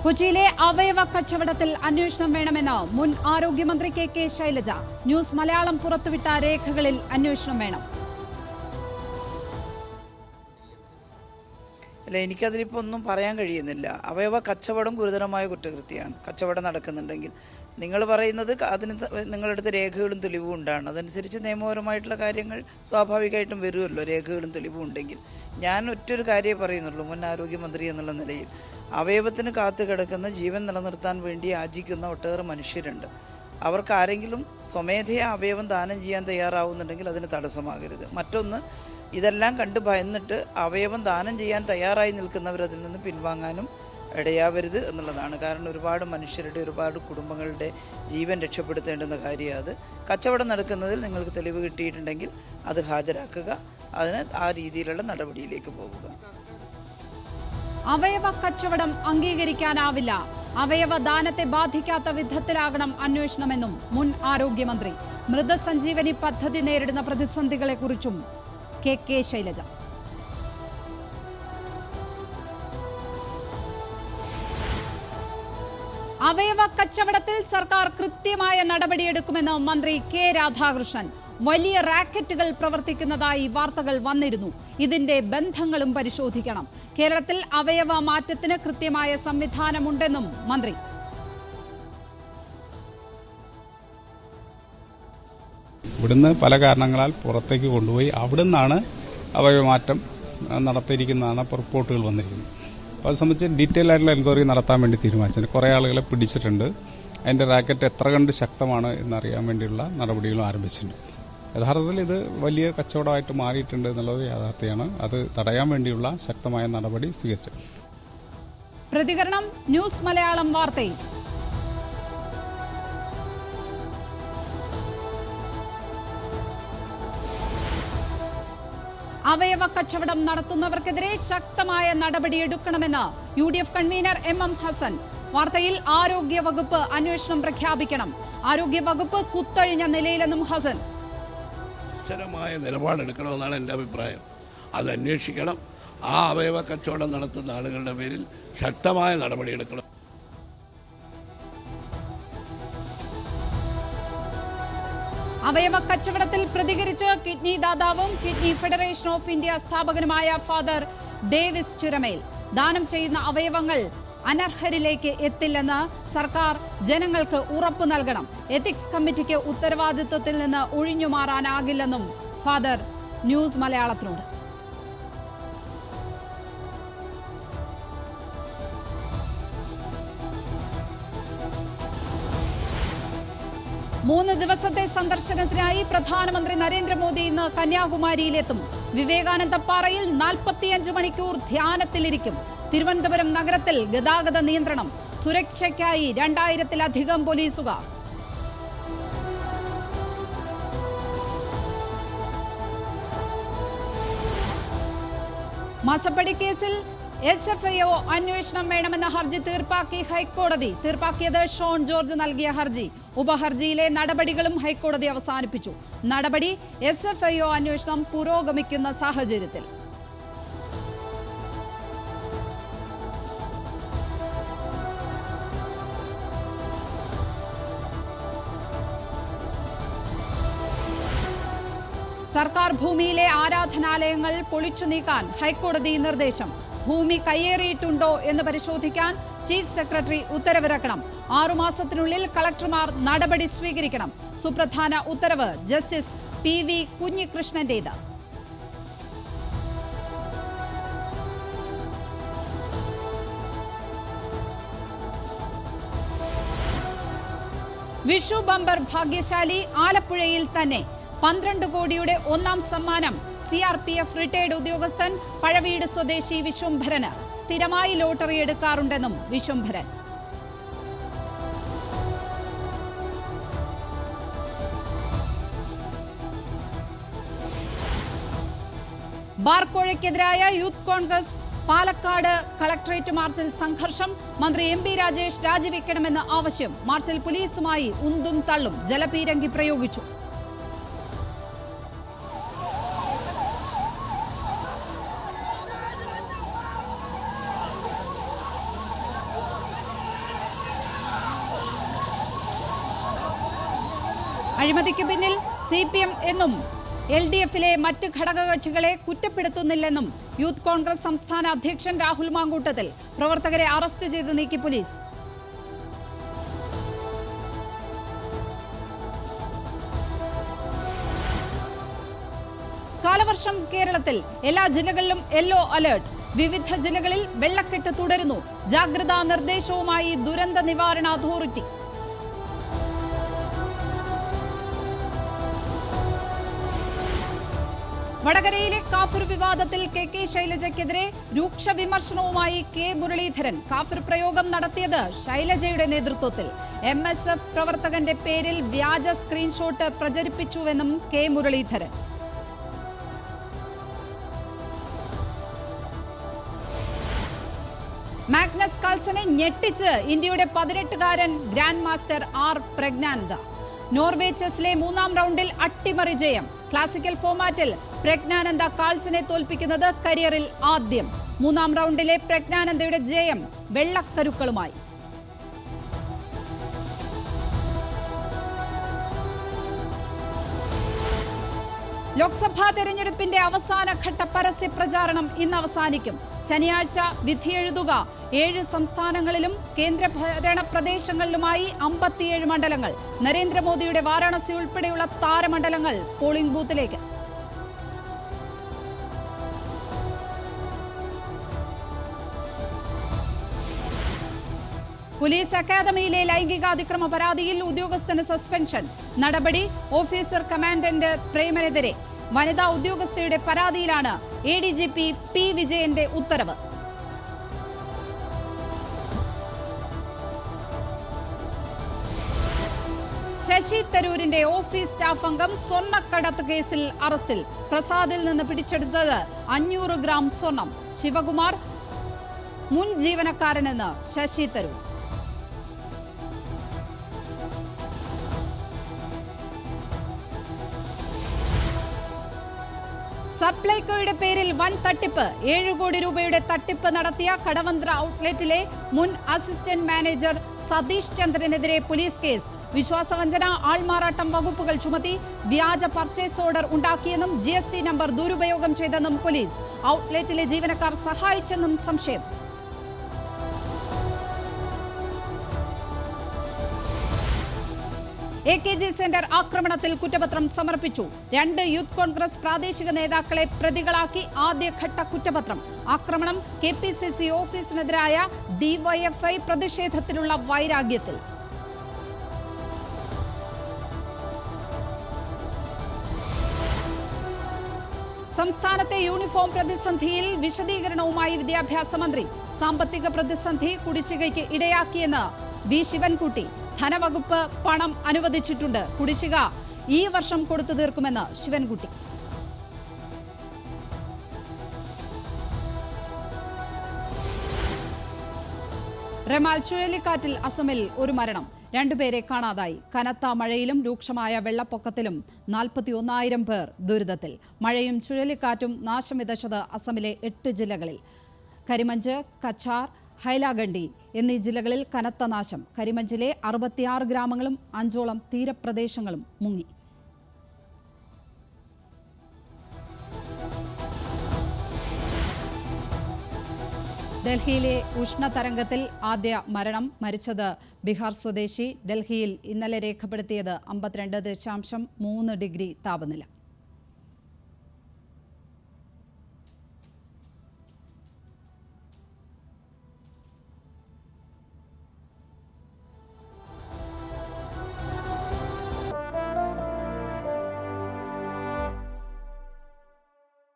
കൊച്ചിയിലെ അവയവ കച്ചവടത്തിൽ അന്വേഷണം വേണമെന്ന് മുൻ ആരോഗ്യമന്ത്രി കെ ശൈലജ. ന്യൂസ് മലയാളം പുറത്തുവിട്ട രേഖകളിൽ അന്വേഷണം വേണം. അല്ല, എനിക്കതിലിപ്പോൾ ഒന്നും പറയാൻ കഴിയുന്നില്ല. അവയവ കച്ചവടം ഗുരുതരമായ കുറ്റകൃത്യമാണ്. കച്ചവടം നടക്കുന്നുണ്ടെങ്കിൽ നിങ്ങൾ പറയുന്നത് അതിന് നിങ്ങളടുത്ത് രേഖകളും തെളിവും ഉണ്ടാണ്. അതനുസരിച്ച് നിയമപരമായിട്ടുള്ള കാര്യങ്ങൾ സ്വാഭാവികമായിട്ടും വരുമല്ലോ, രേഖകളും തെളിവും ഉണ്ടെങ്കിൽ. ഞാൻ ഒറ്റൊരു കാര്യമേ പറയുന്നുള്ളൂ, മുൻ ആരോഗ്യമന്ത്രി എന്നുള്ള നിലയിൽ. അവയവത്തിന് കാത്തു കിടക്കുന്ന ജീവൻ നിലനിർത്താൻ വേണ്ടി യാചിക്കുന്ന ഒട്ടേറെ മനുഷ്യരുണ്ട്. അവർക്ക് ആരെങ്കിലും സ്വമേധയാ അവയവം ദാനം ചെയ്യാൻ തയ്യാറാവുന്നുണ്ടെങ്കിൽ അതിന് തടസ്സമാകരുത്. മറ്റൊന്ന്, ഇതെല്ലാം കണ്ട് ഭയന്നിട്ട് അവയവം ദാനം ചെയ്യാൻ തയ്യാറായി നിൽക്കുന്നവർ അതിൽ നിന്ന് പിൻവാങ്ങാനും ഇടയാവരുത് എന്നുള്ളതാണ്. കാരണം ഒരുപാട് മനുഷ്യരുടെ, ഒരുപാട് കുടുംബങ്ങളുടെ ജീവൻ രക്ഷപ്പെടുത്തേണ്ടുന്ന കാര്യമാണ് അത്. കച്ചവടം നടക്കുന്നതിൽ നിങ്ങൾക്ക് തെളിവ് കിട്ടിയിട്ടുണ്ടെങ്കിൽ അത് ഹാജരാക്കുക, അതിന് ആ രീതിയിലുള്ള നടപടിയിലേക്ക് പോകുക. അവയവ കച്ചവടം അംഗീകരിക്കാനാവില്ല. അവയവ ദാനത്തെ ബാധിക്കാത്ത വിധത്തിലാകണം അന്വേഷണമെന്നും മുൻ ആരോഗ്യമന്ത്രി. മൃതസഞ്ജീവനി പദ്ധതി നേരിടുന്ന പ്രതിസന്ധികളെക്കുറിച്ചും കെ ശൈലജ. അവയവ കച്ചവടത്തിൽ സർക്കാർ കൃത്യമായ നടപടിയെടുക്കുമെന്ന് മന്ത്രി കെ രാധാകൃഷ്ണൻ. വലിയ റാക്കറ്റുകൾ പ്രവർത്തിക്കുന്നതായി വാർത്തകൾ വന്നിരുന്നു. ഇതിന്റെ ബന്ധങ്ങളും പരിശോധിക്കണം. കേരളത്തിൽ അവയവ മാറ്റത്തിന് കൃത്യമായ സംവിധാനമുണ്ടെന്നും മന്ത്രി. ഇവിടുന്ന് പല കാരണങ്ങളാൽ പുറത്തേക്ക് കൊണ്ടുപോയി അവിടുന്നാണ് അവയവമാറ്റം നടത്തിയിരിക്കുന്നതാണ് റിപ്പോർട്ടുകൾ വന്നിരിക്കുന്നത്. അപ്പോൾ അത് സംബന്ധിച്ച് ഡീറ്റെയിൽ ആയിട്ടുള്ള എൻക്വയറി നടത്താൻ വേണ്ടി തീരുമാനിച്ചു. കുറേ ആളുകളെ പിടിച്ചിട്ടുണ്ട്. അതിൻ്റെ റാക്കറ്റ് എത്ര കണ്ട് ശക്തമാണ് എന്നറിയാൻ വേണ്ടിയുള്ള നടപടികളും ആരംഭിച്ചിട്ടുണ്ട്. യഥാർത്ഥത്തിൽ ഇത് വലിയ കച്ചവടമായിട്ട് മാറിയിട്ടുണ്ട് എന്നുള്ളത് യാഥാർത്ഥ്യമാണ്. അത് തടയാൻ വേണ്ടിയുള്ള ശക്തമായ നടപടി സ്വീകരിച്ചു. പ്രതികരണം ന്യൂസ് മലയാളം വാർത്തയിൽ. അവയവ കച്ചവടം നടത്തുന്നവർക്കെതിരെ ശക്തമായ നടപടിയെടുക്കണമെന്ന് UDF കൺവീനർ MM ഹസൻ. വാർത്തയിൽ ആരോഗ്യ വകുപ്പ് അന്വേഷണം പ്രഖ്യാപിക്കണം. ആരോഗ്യ വകുപ്പ് കുത്തഴിഞ്ഞ നിലയിലെന്നും ഹസൻ. കർശനമായ നിലപാടെടുക്കണമെന്നാണ് എൻ്റെ അഭിപ്രായം. അത് അന്വേഷിക്കണം. ആ അവയവ കച്ചവടം നടത്തുന്ന ആളുകളുടെ പേരിൽ ശക്തമായ നടപടിയെടുക്കണം. അവയവ കച്ചവടത്തിൽ പ്രതികരിച്ച് കിഡ്നി ദാതാവും കിഡ്നി ഫെഡറേഷൻ ഓഫ് ഇന്ത്യ സ്ഥാപകനുമായ ഫാദർ ഡേവിസ് ചിറമേൽ. ദാനം ചെയ്യുന്ന അവയവങ്ങൾ അനർഹരിലേക്ക് എത്തില്ലെന്ന് സർക്കാർ ജനങ്ങൾക്ക് ഉറപ്പു നൽകണം. എത്തിക്സ് കമ്മിറ്റിക്ക് ഉത്തരവാദിത്വത്തിൽ നിന്ന് ഒഴിഞ്ഞുമാറാനാകില്ലെന്നും ഫാദർ ന്യൂസ് മലയാളത്തിനോട്. മൂന്ന് ദിവസത്തെ സന്ദർശനത്തിനായി പ്രധാനമന്ത്രി നരേന്ദ്രമോദി ഇന്ന് കന്യാകുമാരിയിലെത്തും. വിവേകാനന്ദ പാറയിൽ 45 മണിക്കൂർ ധ്യാനത്തിലിരിക്കും. തിരുവനന്തപുരം നഗരത്തിൽ ഗതാഗത നിയന്ത്രണം. സുരക്ഷയ്ക്കായി 2000-ലധികം പോലീസുകാർ. മാസപ്പടി കേസിൽ SFIO അന്വേഷണം വേണമെന്ന ഹർജി തീർപ്പാക്കി ഹൈക്കോടതി. തീർപ്പാക്കിയത് ഷോൺ ജോർജ് നൽകിയ ഹർജി. ഉപഹർജിയിലെ നടപടികളും ഹൈക്കോടതി അവസാനിപ്പിച്ചു. നടപടി SFIO അന്വേഷണം പുരോഗമിക്കുന്ന സാഹചര്യത്തിൽ. സർക്കാർ ഭൂമിയിലെ ആരാധനാലയങ്ങൾ പൊളിച്ചു നീക്കാൻ ഹൈക്കോടതി നിർദ്ദേശം. ഭൂമി കയ്യേറിയിട്ടുണ്ടോ എന്ന് പരിശോധിക്കാൻ ചീഫ് സെക്രട്ടറി ഉത്തരവിറക്കണം. 6 മാസത്തിനുള്ളിൽ കളക്ടർമാർ നടപടി സ്വീകരിക്കണം. സുപ്രധാന ഉത്തരവ് ജസ്റ്റിസ് PV കുഞ്ഞികൃഷ്ണന്റേത്. വിഷു ബമ്പർ ഭാഗ്യശാലി ആലപ്പുഴയിൽ തന്നെ. 12 കോടിയുടെ ഒന്നാം സമ്മാനം CRPF റിട്ടയർഡ് ഉദ്യോഗസ്ഥൻ പഴവീട് സ്വദേശി വിശ്വംഭരന്. സ്ഥിരമായി ലോട്ടറി എടുക്കാറുണ്ടെന്നും വിശ്വംഭരൻ. ബാർക്കോഴയ്ക്കെതിരായ യൂത്ത് കോൺഗ്രസ് പാലക്കാട് കളക്ടറേറ്റ് മാർച്ചിൽ സംഘർഷം. മന്ത്രി MP രാജേഷ് രാജിവെക്കണമെന്ന് ആവശ്യം. മാർച്ചിൽ പോലീസുമായി ഉന്തും തള്ളും. ജലപീരങ്കി പ്രയോഗിച്ചു. അഴിമതിക്ക് പിന്നിൽ CPM എന്നും LDF-ലെ മറ്റ് ഘടകകക്ഷികളെ കുറ്റപ്പെടുത്തുന്നില്ലെന്നും യൂത്ത് കോൺഗ്രസ് സംസ്ഥാന അധ്യക്ഷൻ രാഹുൽ മാങ്കൂട്ടത്തിൽ. പ്രവർത്തകരെ അറസ്റ്റ് ചെയ്ത് നീക്കി പോലീസ്. കാലവർഷം കേരളത്തിൽ എല്ലാ ജില്ലകളിലും യെല്ലോ അലേർട്ട്. വിവിധ ജില്ലകളിൽ വെള്ളക്കെട്ട് തുടരുന്നു. ജാഗ്രതാ നിർദ്ദേശവുമായി ദുരന്ത നിവാരണ അതോറിറ്റി. വടകരയിലെ കാഫിർ വിവാദത്തിൽ KK ശൈലജയ്ക്കെതിരെ രൂക്ഷ വിമർശനവുമായി K മുരളീധരൻ. കാഫിർ പ്രയോഗം നടത്തിയത് ശൈലജയുടെ നേതൃത്വത്തിൽ. MSF പ്രവർത്തകന്റെ പേരിൽ വ്യാജ സ്ക്രീൻഷോട്ട് പ്രചരിപ്പിച്ചുവെന്നും K മുരളീധരൻ. മാഗ്നസ് കാൾസനെ ഞെട്ടിച്ച് ഇന്ത്യയുടെ 18-കാരൻ grand master R Praggnanandhaa. Norway ചെസ്സിലെ 3-ാം റൗണ്ടിൽ അട്ടിമറി ജയം. ക്ലാസിക്കൽ ഫോമാറ്റിൽ പ്രജ്ഞാനന്ദ കാൾസനെ തോൽപ്പിക്കുന്നത് കരിയറിൽ ആദ്യം. 3-ാം റൗണ്ടിലെ പ്രജ്ഞാനന്ദയുടെ ജയം വെള്ളക്കരുക്കളുമായി. ലോക്സഭാ തെരഞ്ഞെടുപ്പിന്റെ അവസാനഘട്ട പരസ്യ പ്രചാരണം ഇന്ന് അവസാനിക്കും. ശനിയാഴ്ച വിധിയെഴുതുക. 7 സംസ്ഥാനങ്ങളിലും കേന്ദ്രഭരണ പ്രദേശങ്ങളിലുമായി 57 മണ്ഡലങ്ങൾ. നരേന്ദ്രമോദിയുടെ വാരാണസി ഉൾപ്പെടെയുള്ള താരമണ്ഡലങ്ങൾ പോളിംഗ് ബൂത്തിലേക്ക്. പോലീസ് അക്കാദമിയിലെ ലൈംഗികാതിക്രമ പരാതിയിൽ ഉദ്യോഗസ്ഥന് സസ്പെൻഷൻ. നടപടി ഓഫീസർ കമാൻഡന്റ് പ്രേമനെതിരെ. വനിതാ ഉദ്യോഗസ്ഥയുടെ പരാതിയിലാണ് ADGP P വിജയന്റെ ഉത്തരവ്. ശശി തരൂരിന്റെ ഓഫീസ് സ്റ്റാഫ് അംഗം സ്വർണ്ണക്കടത്ത് കേസിൽ അറസ്റ്റിൽ. പ്രസാദിൽ നിന്ന് പിടിച്ചെടുത്തത് 500 ഗ്രാം സ്വർണം. ശിവകുമാർ മുൻ ജീവനക്കാരനെന്ന് ശശി തരൂർ. സപ്ലൈകോയുടെ പേരിൽ വൻ തട്ടിപ്പ്. 7 കോടി രൂപയുടെ തട്ടിപ്പ് നടത്തിയ കടവന്ത്ര ഔട്ട്ലെറ്റിലെ മുൻ അസിസ്റ്റന്റ് മാനേജർ സതീഷ് ചന്ദ്രനെതിരെ പോലീസ് കേസ്. വിശ്വാസവഞ്ചന, ആൾമാറാട്ടം വകുപ്പുകൾ ചുമത്തി. വ്യാജ പർച്ചേസ് ഓർഡർ ഉണ്ടാക്കിയെന്നും GST നമ്പർ ദുരുപയോഗം ചെയ്തെന്നും പോലീസ്. ഔട്ട്ലെറ്റിലെ ജീവനക്കാർ സഹായിച്ചെന്നും സംശയം. AKG സെന്റർ ആക്രമണത്തിൽ കുറ്റപത്രം സമർപ്പിച്ചു. 2 യൂത്ത് കോൺഗ്രസ് പ്രാദേശിക നേതാക്കളെ പ്രതികളാക്കി ആദ്യഘട്ട കുറ്റപത്രം. ആക്രമണം KPCC ഓഫീസിനെതിരായ DYFI പ്രതിഷേധത്തിലുള്ള വൈരാഗ്യത്തിൽ. സംസ്ഥാനത്തെ യൂണിഫോം പ്രതിസന്ധിയിൽ വിശദീകരണവുമായി വിദ്യാഭ്യാസ മന്ത്രി. സാമ്പത്തിക പ്രതിസന്ധി കുടിശ്ശികയ്ക്ക് ഇടയാക്കിയെന്ന് V ശിവൻകുട്ടി. ധനവകുപ്പ് പണം അനുവദിച്ചിട്ടുണ്ട്. കുടിശ്ശിക ഈ വർഷം കൊടുത്തു തീർക്കുമെന്ന് ശിവൻകുട്ടി. റെമാൽ ചുഴലിക്കാറ്റിൽ അസമിൽ ഒരു മരണം. 2 പേരെ കാണാതായി. കനത്ത മഴയിലും രൂക്ഷമായ വെള്ളപ്പൊക്കത്തിലും 41,000 പേർ ദുരിതത്തിൽ. മഴയും ചുഴലിക്കാറ്റും നാശം വിതച്ചത് അസമിലെ 8 ജില്ലകളിൽ. കരിമഞ്ച്, കച്ചാർ, ഹൈലാഗണ്ഡി എന്നീ ജില്ലകളിൽ കനത്ത നാശം. കരിമഞ്ചിലെ 66 ഗ്രാമങ്ങളും 5ഓളം തീരപ്രദേശങ്ങളും മുങ്ങി. ഡൽഹിയിലെ ഉഷ്ണതരംഗത്തിൽ ആദ്യ മരണം. മരിച്ചത് ബീഹാർ സ്വദേശി. ഡൽഹിയിൽ ഇന്നലെ രേഖപ്പെടുത്തിയത് 52.3 ഡിഗ്രി താപനില.